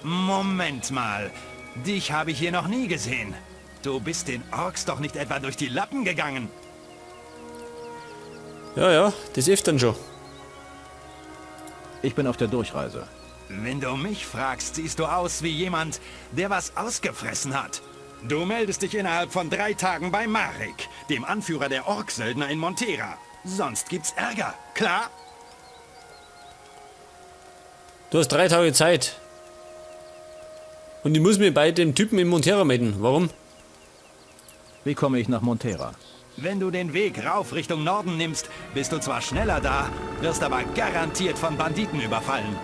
Moment mal. Dich habe ich hier noch nie gesehen. Du bist den Orks doch nicht etwa durch die Lappen gegangen. Ja, das hilft dann schon. Ich bin auf der Durchreise. Wenn du mich fragst, siehst du aus wie jemand, der was ausgefressen hat. Du meldest dich innerhalb von 3 Tagen bei Marek, dem Anführer der Orksöldner in Montera. Sonst gibt's Ärger, klar? Du hast 3 Tage Zeit. Und ich muss mich bei dem Typen in Montera melden. Warum? Wie komme ich nach Montera? Wenn du den Weg rauf Richtung Norden nimmst, bist du zwar schneller da, wirst aber garantiert von Banditen überfallen.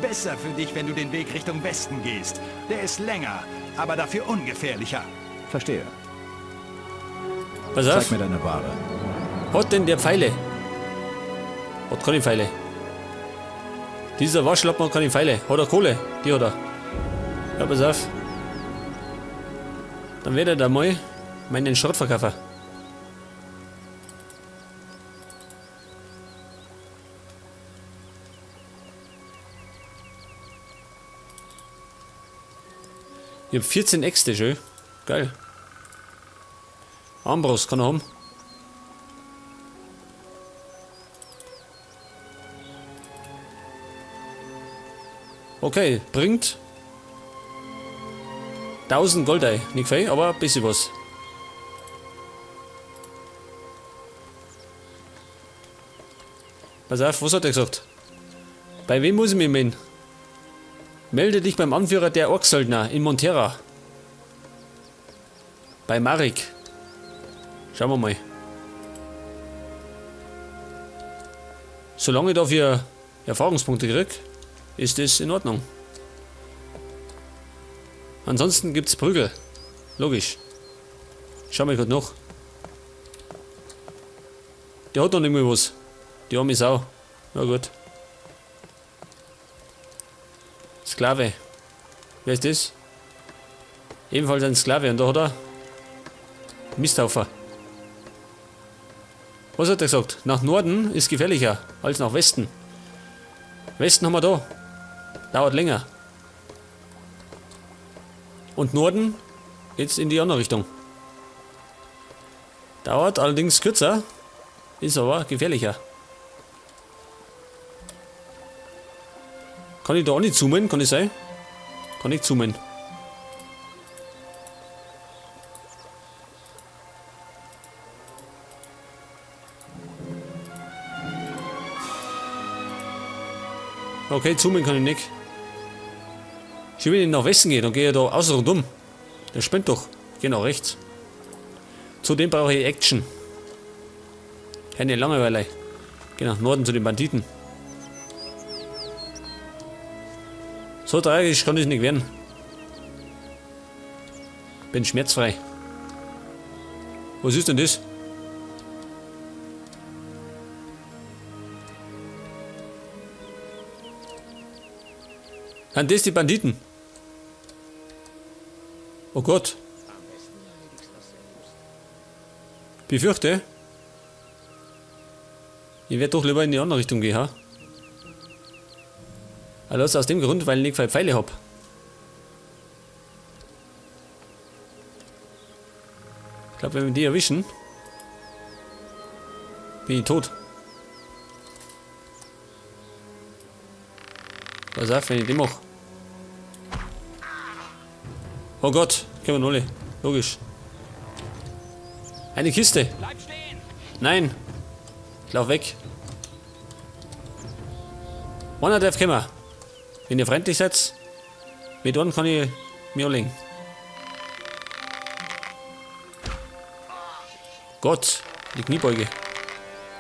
Besser für dich, wenn du den Weg Richtung Westen gehst. Der ist länger, aber dafür ungefährlicher. Verstehe. Pass auf. Zeig mir deine Ware. Hat denn der Pfeile? Hat keine Pfeile. Dieser Waschlappen hat keine Pfeile. Hat er Kohle? Die hat er. Ja, pass auf. Dann wird er da mal meinen Schrott verkaufen. Ich hab 14 Äxte schon. Geil. Armbrust kann er haben. Okay, bringt 1000 Goldei. Nicht viel, aber ein bisschen was. Pass auf, was hat er gesagt? Bei wem muss ich mich melden? Melde dich beim Anführer der Orksöldner in Montera. Bei Marek. Schauen wir mal. Solange ich dafür Erfahrungspunkte krieg, ist das in Ordnung. Ansonsten gibt's Prügel. Logisch. Schau mal grad noch. Der hat noch nicht mehr was. Die arme Sau. Na gut. Sklave. Wer ist das? Ebenfalls ein Sklave und da hat er Misthaufer. Was hat er gesagt? Nach Norden ist gefährlicher als nach Westen. Westen haben wir da. Dauert länger. Und Norden geht's in die andere Richtung. Dauert allerdings kürzer, ist aber gefährlicher. Kann ich da auch nicht zoomen? Kann ich sein? Kann ich zoomen. Okay, zoomen kann ich nicht. Schon wenn ich nach Westen gehe, dann gehe ich da außen rundum. Der spinnt doch. Ich gehe nach rechts. Zudem brauche ich Action. Keine Langeweile. Geh nach Norden zu den Banditen. So tragisch kann es nicht werden. Bin schmerzfrei. Was ist denn das? Sind das die Banditen? Oh Gott. Befürchte. Ich werde doch lieber in die andere Richtung gehen, ha? Also aus dem Grund, weil ich nicht viele Pfeile habe. Ich glaube, wenn wir die erwischen, bin ich tot. Pass auf, wenn ich die mache. Oh Gott, können wir alle. Logisch. Eine Kiste. Bleib stehen! Nein. Ich lauf weg. Einer darf kommen. Wenn ihr freundlich seid, mit einem kann ich mich anlegen. Gott, die Kniebeuge.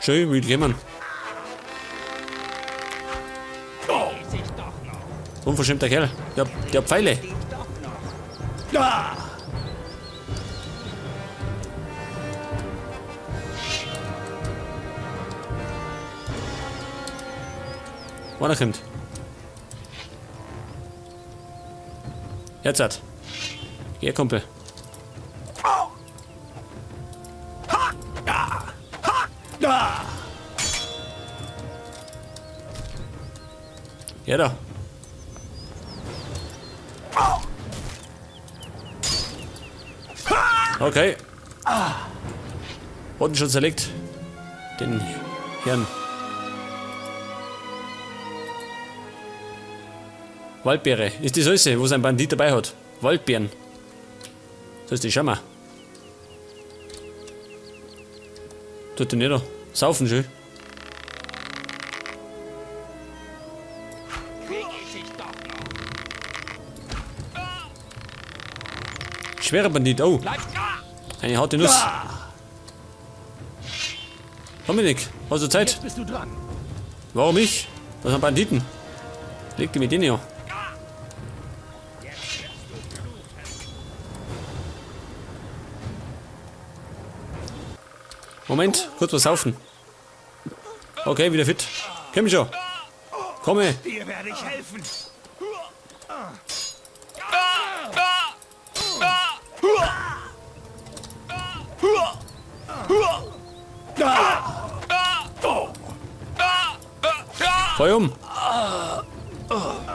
Schön, will kommen. Unverschämter Kerl. Der hat Pfeile. Ah! Einer kommt. Jetzt hat. Geh, Kumpel. Ja da. Okay. Wurden schon zerlegt. Den Hirn. Waldbeere. Ist die Säuse, wo sein Bandit dabei hat. Waldbeeren. So ist die, schau mal. Tut den nicht. Saufen schön. Schwerer Bandit, oh. Eine harte Nuss. Dominik, hast du Zeit? Jetzt bist du dran. Warum ich? Das sind Banditen. Leg die mit denen ja. Moment, kurz was saufen. Okay, wieder fit. Komm schon. Komme. Dir werde ich helfen. Feuer um.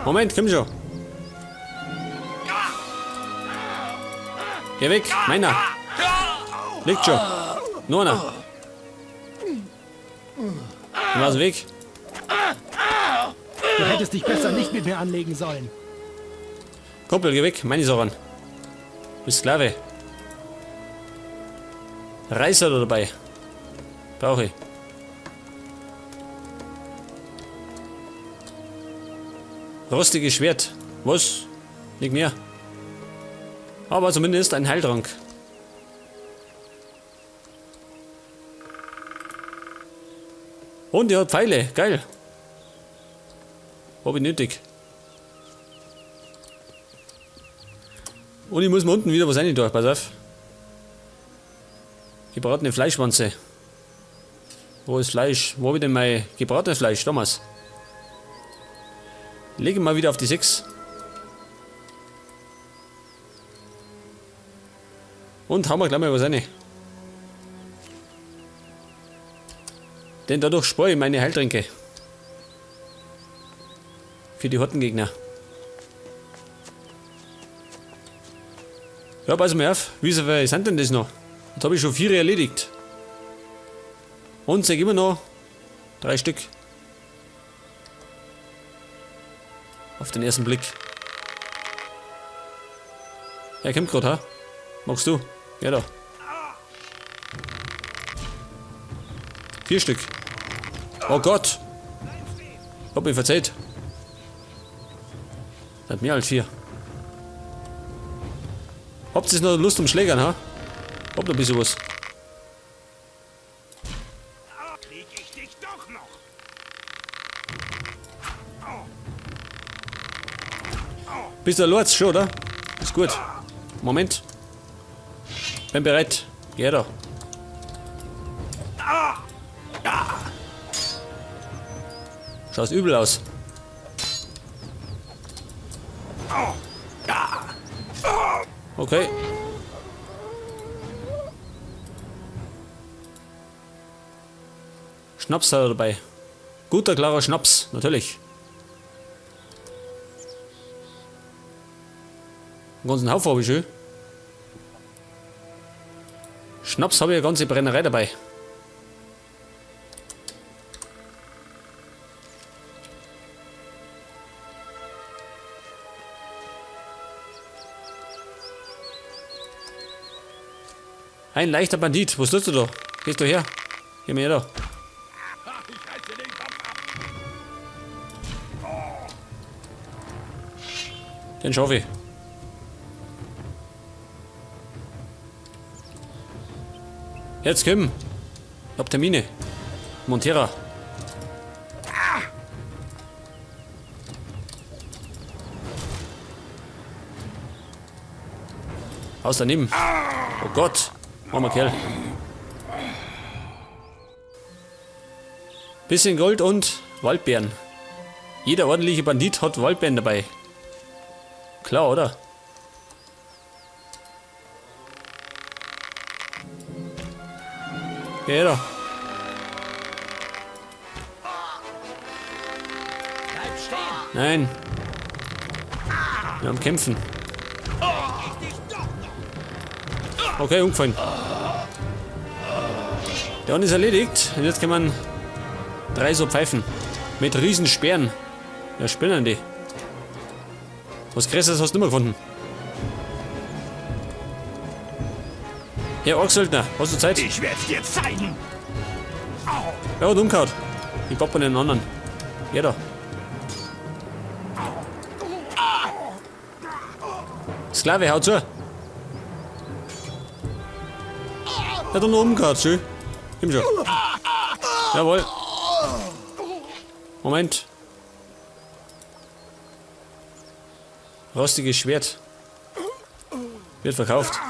Moment, komm schon. Geh weg, meiner. Liegt schon. Nur einer. Dann war's weg. Du hättest dich besser nicht mit mir anlegen sollen. Kumpel, geh weg, meine Sachen. Du bist Sklave. Reißer da dabei. Brauche ich. Rostiges Schwert. Was? Nicht mehr. Aber zumindest ein Heiltrank. Und er hat Pfeile. Geil. Hab ich nötig. Und ich muss mir unten wieder was rein tun. Pass auf. Gebratene Fleischwanze. Wo ist Fleisch? Wo habe ich denn mein gebratenes Fleisch? Thomas. Lege mal wieder auf die 6. Und hauen wir gleich mal was rein. Denn dadurch spare ich meine Heiltränke. Für die Hottengegner. Ja, pass mal auf. Wie viele sind denn das noch? Jetzt habe ich schon 4 erledigt. Und sag immer noch 3 Stück. Auf den ersten Blick. Er kommt gerade, ha? Magst du? Ja, da. 4 Stück. Oh Gott! Hab mich verzeiht. Das hat mehr als 4. Habt ihr noch Lust zum Schlägern, ha? Habt noch ein bisschen was. Krieg ich dich doch noch. Bist du Lords schon, oder? Ist gut. Moment. Bin bereit. Geh da. Schaust übel aus. Okay. Schnaps hat er dabei. Guter, klarer Schnaps, natürlich. Einen ganzen Haufen habe ich schon. Schnaps habe ich eine ganze Brennerei dabei. Ein leichter Bandit, was tust du da? Gehst du her? Geh mir her da. Ich reiße den Kopf ab. Den schaffe ich. Jetzt komm. Ich hab Termine. Montera. Haus daneben. Oh Gott. Armer Kerl. Bisschen Gold und Waldbeeren. Jeder ordentliche Bandit hat Waldbeeren dabei. Klar, oder? Geh da. Bleib stehen. Nein. Wir haben Kämpfen. Okay, umgefallen. Der eine ist erledigt. Und jetzt kann man 3 so Pfeifen. Mit riesen Speeren. Ja, spinnen die. Was Größeres hast du nicht mehr gefunden. Herr Orksöldner, hast du Zeit? Ich werde es dir zeigen. Ja, und umgehauen. Ich papp den anderen. Ja, da. Sklave, hau zu. Er hat noch umgehauen, schön. Komm schon. Jawohl. Moment. Rostiges Schwert. Wird verkauft.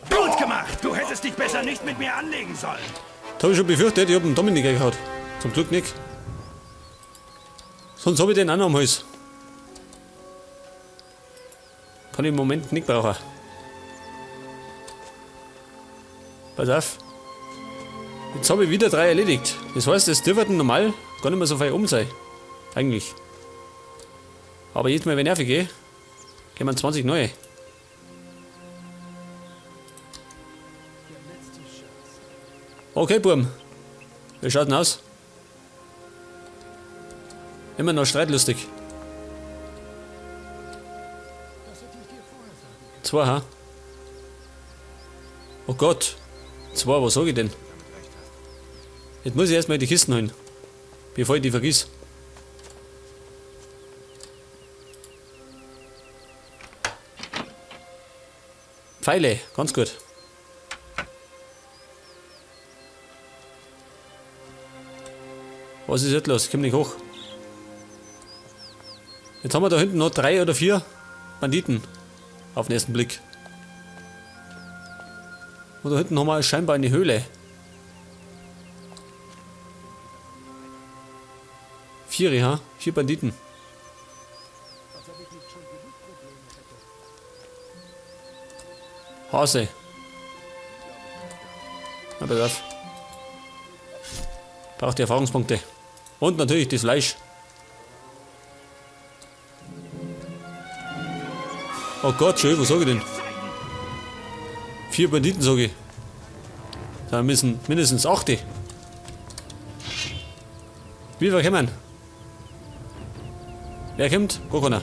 Gut gemacht. Du hättest dich besser nicht mit mir anlegen sollen. Das habe ich schon befürchtet, ich habe einen Dominik gehauen. Zum Glück nicht. Sonst habe ich den auch noch am Hals. Kann ich im Moment nicht brauchen. Pass auf. Jetzt habe ich wieder 3 erledigt. Das heißt, es dürften normal gar nicht mehr so viel sein. Eigentlich. Aber jetzt mal, wenn ich aufgehe, gehen wir 20 neue. Okay, Burm. Wie schaut denn aus? Immer noch streitlustig. 2, ha? Oh Gott. 2, was sag ich denn? Jetzt muss ich erstmal die Kisten holen, bevor ich die vergiss. Pfeile, ganz gut. Was ist jetzt los? Ich komm nicht hoch. Jetzt haben wir da hinten noch 3 oder 4 Banditen. Auf den ersten Blick. Und da hinten haben wir scheinbar eine Höhle. 4, ja? 4 Banditen. Hase. Na, pass auf. Braucht die Erfahrungspunkte. Und natürlich das Fleisch. Oh Gott, schön, was sag ich denn? 4 Banditen, sag ich. Da müssen mindestens 8. Wie viel kommen? Wer kommt? Gar keiner.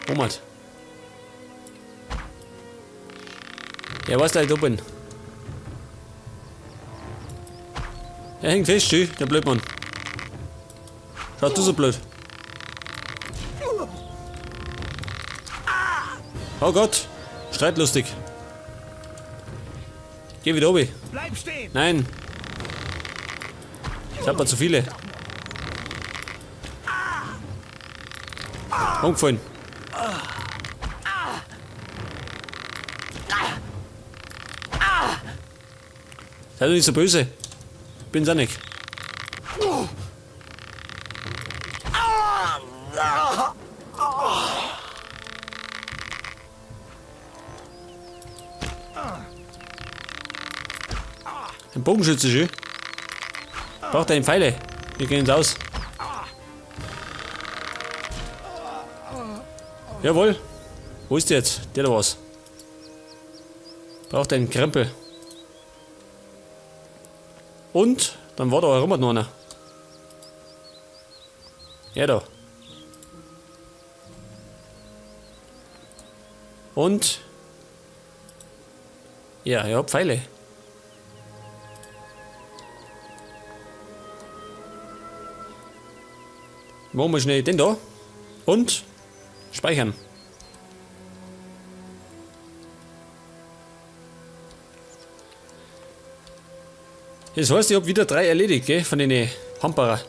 Moment. Ja, was da oben? Er hängt fest, schön, der Blödmann. Schaut du so blöd. Oh Gott, streitlustig. Geh wieder oben. Bleib stehen. Nein. Ich hab mal zu viele. Umgefallen. Sei doch nicht so böse. Bin's auch nicht. Ein Bogenschütze, schön. Braucht einen Pfeile. Wir gehen jetzt aus. Jawohl. Wo ist der jetzt? Der da was. Braucht einen Krempel. Und dann war da herum noch einer. Ja, da. Und ja, ich hab Pfeile. Machen wir schnell den da. Und speichern. Das heißt, ich habe wieder 3 erledigt, gell, von den Hamperer.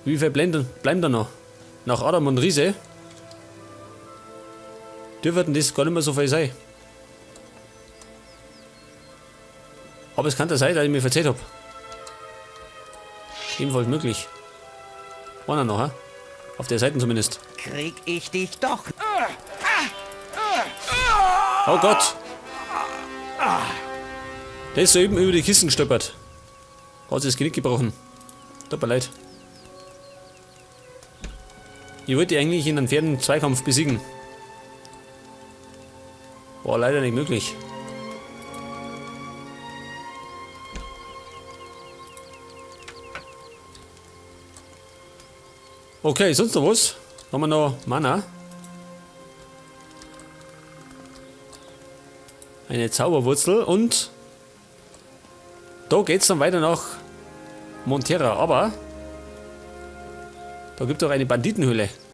Wie viel bleiben da noch? Nach Adam und Riese dürften das gar nicht mehr so viel sein. Aber es kann ja sein, dass ich mir verzählt habe. Ebenfalls möglich. Einer noch, ha? Auf der Seite zumindest. Krieg ich dich doch. Oh Gott! Der ist soeben über die Kisten gestolpert. Hat sich das Genick gebrochen. Tut mir leid. Ich wollte eigentlich in einem Pferden-Zweikampf besiegen. War leider nicht möglich. Okay, sonst noch was? Haben wir noch Mana? Eine Zauberwurzel und da geht's dann weiter nach Montera, aber da gibt es auch eine Banditenhöhle.